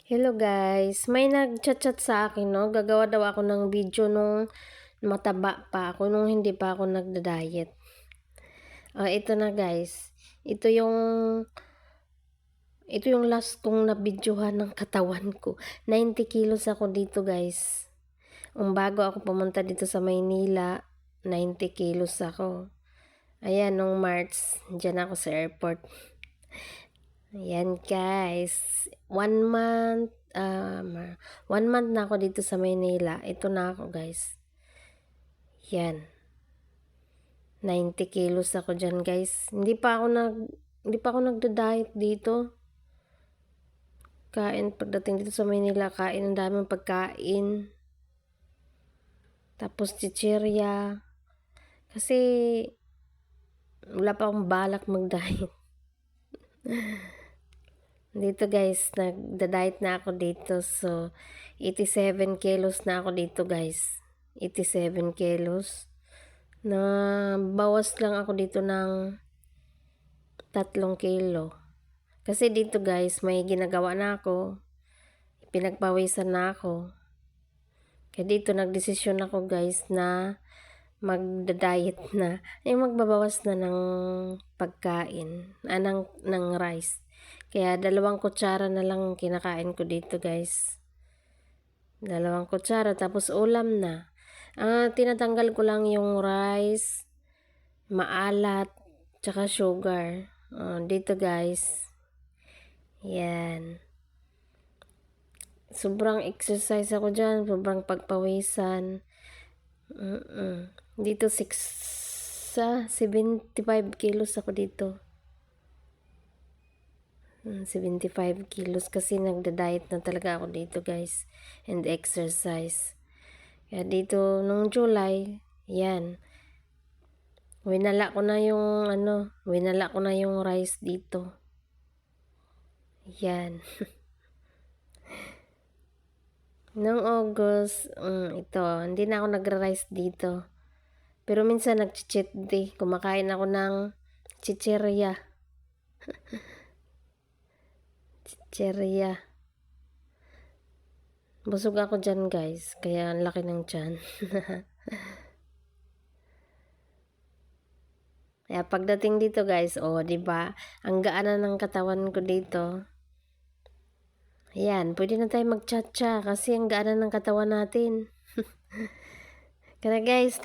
Hello guys, may nag-chat-chat sa akin, no? Gagawa daw ako ng video nung mataba pa ako, nung hindi pa ako nagda-diet. Ito na guys. Ito yung last kong na-videohan ng katawan ko. 90 kilos ako dito guys. Bago ako pumunta dito sa Maynila, 90 kilos ako. Ayan, nung March, dyan ako sa airport. Ayan guys, 1 month na ako dito sa Maynila. Ito na ako guys. Yan. 90 kilos ako dyan guys. Hindi pa ako nagda-diet dito. Pagdating dito sa Maynila, kain ang daming pagkain. Tapos chichirya. Kasi wala pa akong balak mag-diet. Dito guys, nagda-diet na ako dito. So, 87 kilos na ako dito guys. 87 kilos. Na bawas lang ako dito ng 3 kilo. Kasi dito guys, may ginagawa na ako. Pinagpawisan na ako. Kaya dito nagdesisyon ako guys na magda-diet na. Magbabawas na ng pagkain. Ng rice. Kaya 2 kutsara na lang kinakain ko dito guys. 2 kutsara tapos ulam na. Tinatanggal ko lang yung rice, maalat, tsaka sugar. Dito guys. Yan. Sobrang exercise ako dyan. Sobrang pagpawisan. Dito 75 kilos ako dito. 75 kilos kasi nagda-diet na talaga ako dito guys. And exercise. Kaya dito nung July, yan. Winala ko na yung rice dito. Yan. Nung August, hindi na ako nagra-rice dito. Pero minsan nag-cheat day. Kumakain ako ng chichirya. Chichirya. Busog ako dyan guys. Kaya ang laki ng tiyan. Kaya pagdating dito guys, diba? Ang gaan na ng katawan ko dito. Ayan, pwede na tayo mag-chat-chat kasi ang gaan na ng katawan natin. Kaya guys,